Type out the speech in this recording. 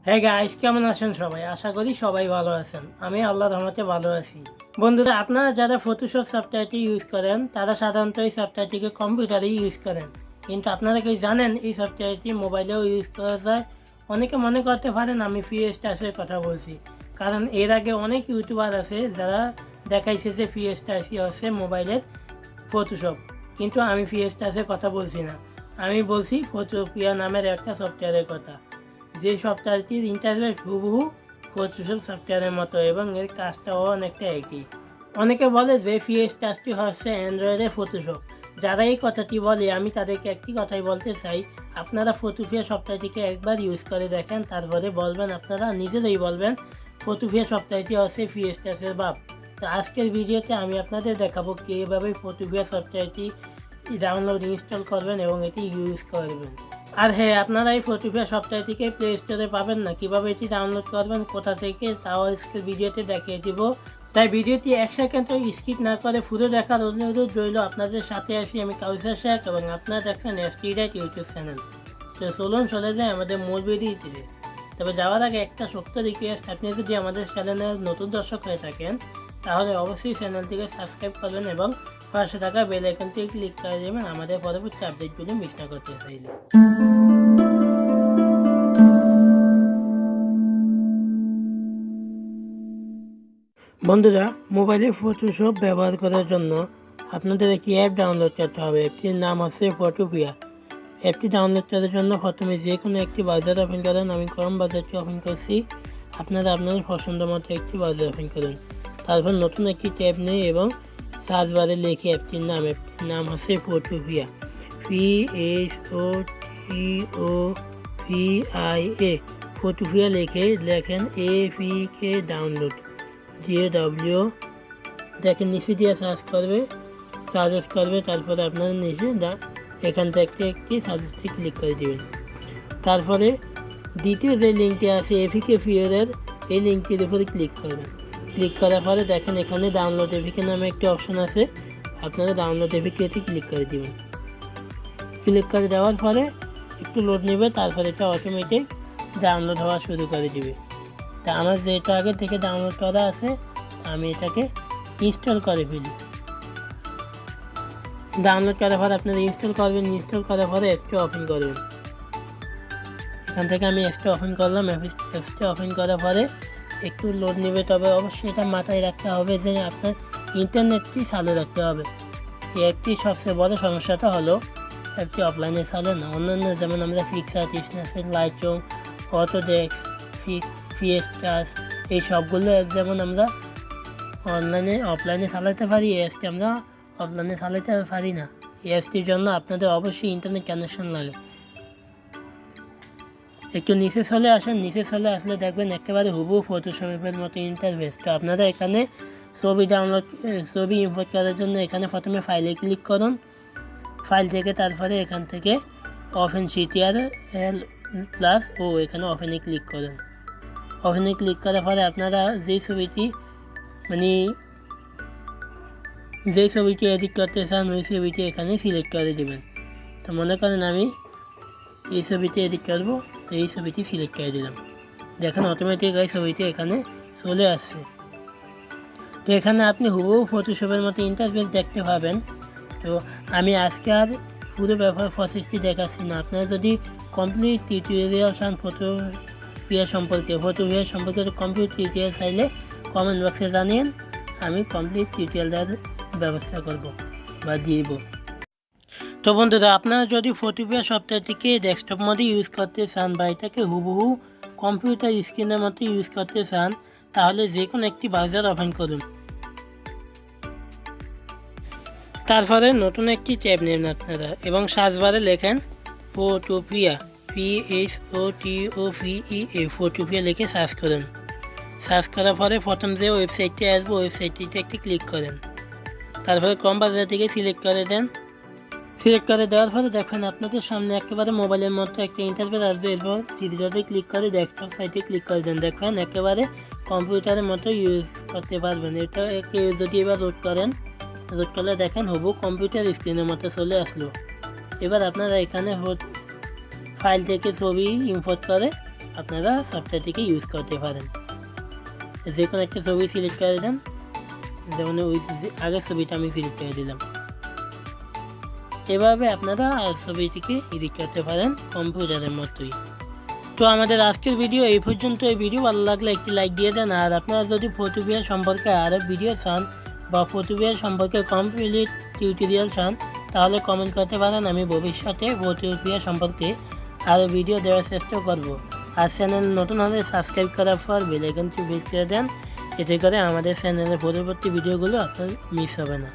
হ্যাঁ গাইস, কেমন আছেন সবাই? আশা করি সবাই ভালো আছেন। আমি আল্লাহর রহমতে ভালো আছি। বন্ধুরা, আপনারা যারা ফটোশপ সফটওয়্যারটি ইউজ করেন তারা সাধারণত এই সফটওয়্যারটিকে কম্পিউটারে ইউজ করেন, কিন্তু আপনারা কি জানেন এই সফটওয়্যারটি মোবাইলেও ইউজ করা যায়? অনেকে মনে করতে পারেন আমি ফ্রি স্টাসের কথা বলছি, কারণ এর আগে অনেক ইউটিউবার আছে যারা দেখাইছে যে ফ্রি স্টাসই হচ্ছে মোবাইলের ফটোশপ, কিন্তু আমি ফ্রি স্টাসের কথা বলছি না। আমি বলছি ফটোপিয়া নামের একটা সফটওয়্যারের কথা, যে সফটওয়্যারটির ইন্টারফেস হুবহু ফটোশপ সফটওয়্যারের মতো এবং এর কাজটাও অনেকটা একই। অনেকে বলে যে ফিএস টাচটি হচ্ছে অ্যান্ড্রয়েডের ফটোশপ। যারা এই কথাটি বলে আমি তাদেরকে একটি কথাই বলতে চাই, আপনারা ফটোপিয়া সফটওয়্যারটিকে একবার ইউজ করে দেখেন, তারপরে বলবেন, আপনারা নিজেরাই বলবেন ফটোপিয়া সফটওয়্যারটি হচ্ছে ফিএস টাচের বাপ। তো আজকের ভিডিওতে আমি আপনাদের দেখাবো কীভাবে ফটোপিয়া সফটওয়্যারটি ডাউনলোড ইনস্টল করবেন এবং এটি ইউজ করবেন। আর হ্যাঁ, আপনারা এই ফটোপিয়া সফটওয়্যারটিকে প্লে স্টোরে পাবেন না। কীভাবে এটি ডাউনলোড করবেন, কোথা থেকে, তাও আজকের ভিডিওতে দেখিয়ে দিব। তাই ভিডিওটি এক সেকেন্ডও স্কিপ না করে পুরো দেখার অনুরোধ রইল। আপনাদের সাথে আসি আমি কাউসার শেখ এবং আপনারা দেখছেন এসটি রাইট ইউটিউব চ্যানেল। তো চলুন চলে যায় আমাদের মূল ভিডিওতে। তবে যাওয়ার আগে একটা শক্ত রিকোয়েস্ট, আপনি যদি আমাদের চ্যানেলের নতুন দর্শক হয়ে থাকেন তাহলে অবশ্যই চ্যানেলটিকে সাবস্ক্রাইব করবেন এবং পাশে থাকা বেল আইকনটি ক্লিক করে দেবেন আমাদের পরবর্তী আপডেটগুলো মিস না করতে চাইলে। বন্ধুরা, মোবাইলে ফটোশপ ব্যবহার করার জন্য আপনাদের একটি অ্যাপ ডাউনলোড করতে হবে। অ্যাপটির নাম হচ্ছে ফটোপিয়া। অ্যাপটি ডাউনলোড করার জন্য প্রথমে যে কোনো একটি ব্রাউজার ওপেন করেন। আমি ক্রোম ব্রাউজারটি ওপেন করছি। আপনারা আপনাদের পছন্দ মতো একটি ব্রাউজার ওপেন করুন। তারপর নতুন একটি ট্যাব নেই এবং সার্চ বারে লিখে অ্যাপটির নাম হচ্ছে ফটোপিয়া। FOTOPIA ফটোপিয়া লিখে লেখেন APK ডাউনলোড DAW, দেখেন নিচে দিয়ে সাজেস্ট করবে। তারপরে আপনারা নিচে এখান থেকে একটি সাজেস্টে ক্লিক করে দেবেন। তারপরে দ্বিতীয় যে লিঙ্কটি আছে এপিকে ফিয়ারের, এই লিঙ্কটির উপরে ক্লিক করবেন। ক্লিক করার পরে দেখেন এখানে ডাউনলোড এপিকে নামে একটি অপশন আছে। আপনারা ডাউনলোড এপিকেটি ক্লিক করে দেবেন। ক্লিক করে দেওয়ার পরে একটু লোড নেবে, তারপরে এটা অটোমেটিক ডাউনলোড হওয়া শুরু করে দেবে। তা আমার যেটা আগে থেকে ডাউনলোড করা আছে আমি এটাকে ইনস্টল করে ফেলি। ডাউনলোড করার পর আপনারা ইনস্টল করবেন। ইনস্টল করার পরে অ্যাপটি ওপেন করবেন। এখান থেকে আমি অ্যাপটি ওপেন করলাম। অ্যাপটি ওপেন করার পরে একটু লোড নেবে, তবে অবশ্যই এটা মাথায় রাখতে হবে যে আপনার ইন্টারনেটটি চালু রাখতে হবে। এই অ্যাপটির সবচেয়ে বড় সমস্যাটা হলো অ্যাপটি অফলাইনে চলে না। অন্যান্য যেমন আমরা পিক্সার, স্ন্যাপচ্যাট, লাইটরুম, অটোডেস্ক, ফিয়েস্টাস, এই সবগুলো অ্যাপ যেমন আমরা অফলাইনে চালাতে পারি, এই অ্যাপটি আমরা অফলাইনে চালাতে পারি না। এই অ্যাপটির জন্য আপনাদের অবশ্যই ইন্টারনেট কানেকশন লাগে। একটু নিচে চলে আসেন। নিচে চলে আসলে দেখবেন একেবারে হুবহু ফটোশপের মতো ইন্টারফেস। তো আপনারা এখানে ছবি ইম্পোর্ট করার জন্য এখানে প্রথমে ফাইলে ক্লিক করুন। ফাইল থেকে তারপরে এখান থেকে ওপেন CTRL প্লাস এখানে ওপেনে ক্লিক করুন। ওপেনে ক্লিক করার পরে আপনারা যেই ছবিটি এডিট করতে চান ওই ছবিটি এখানে সিলেক্ট করে দেবেন। তো মনে করেন আমি এই ছবিটি এডিট করবো, তো এই ছবিটি সিলেক্ট করে দিলাম। দেখেন অটোমেটিক এই ছবিটি এখানে চলে আসছে। তো এখানে আপনি হুবহু ফটোশপের মতো ইন্টারফেস দেখতে পাবেন। তো আমি আজকে আর পুরো ব্যবহার প্রসেসটি দেখাচ্ছি না। আপনারা যদি কমপ্লিট টিউটোরিয়াল চান ফটোপিয়া সম্পর্কে কমপ্লিট টিউটোরিয়াল চাইলে কমেন্ট বক্সে জানিয়েন, আমি কমপ্লিট টিউটোরিয়াল দেওয়ার ব্যবস্থা করব বা দিব। তো বন্ধুরা, আপনারা যদি ফটোপিয়া সফটওয়্যারটিকে ডেস্কটপ মোডে ইউজ করতে চান বা এটাকে হুবহু কম্পিউটার স্ক্রিনের মতো ইউজ করতে চান, তাহলে যে কোনো একটি ব্রাউজার ওপেন করুন। তারপরে নতুন একটি ট্যাব নেবেন আপনারা এবং সার্চ বারে লেখেন ফটোপিয়া, FOTOPEA ফটোপিয়া লিখে সার্চ করুন। সার্চ করার পরে প্রথম যে ওয়েবসাইটটি আসবে ওয়েবসাইটটিতে একটি ক্লিক করেন। তারপরে ক্রোম ব্রাউজারটিকে সিলেক্ট করে দেন। সিলেক্ট করে দেওয়ার পরে দেখেন আপনাদের সামনে একেবারে মোবাইলের মতো একটা ইন্টারফেস আসবে। এরপর থ্রি ক্লিক করে ডেস্কটপ সাইটে ক্লিক করে দেন। দেখেন একেবারে কম্পিউটারের মতো ইউজ করতে পারবেন। এটা যদি এবার লোড করলে দেখেন হুবহু কম্পিউটার স্ক্রিনের মতো চলে আসলো। এবার আপনারা এখানে ফাইল থেকে ছবি ইম্পোর্ট করে আপনারা সফটওয়্যারটিকে ইউজ করতে পারেন। যে কোনো একটা ছবি সিলেক্ট করে দেন, যেমন ওই আগের ছবিটা আমি সিলেক্ট করে দিলাম। এভাবে আপনারা ছবিটিকে এডিট করতে পারেন কম্পিউটারের মতোই। তো আমাদের আজকের ভিডিও এই পর্যন্ত। এই ভিডিও ভালো লাগলে একটি লাইক দিয়ে দেন। আর আপনারা যদি ফটোপিয়ার সম্পর্কে আরও ভিডিও চান বা ফটোপিয়ার সম্পর্কে কমপ্লিট টিউটোরিয়াল চান তাহলে কমেন্ট করতে পারেন। আমি ভবিষ্যতে ফটোপিয়া সম্পর্কে আরও ভিডিও দেওয়ার চেষ্টা করব। আর চ্যানেল নতুন হলে সাবস্ক্রাইব করার পর বেল আইকনটি প্রেস করে দেন, এতে করে আমাদের চ্যানেলের পরবর্তী ভিডিওগুলো আপনার মিস হবে না।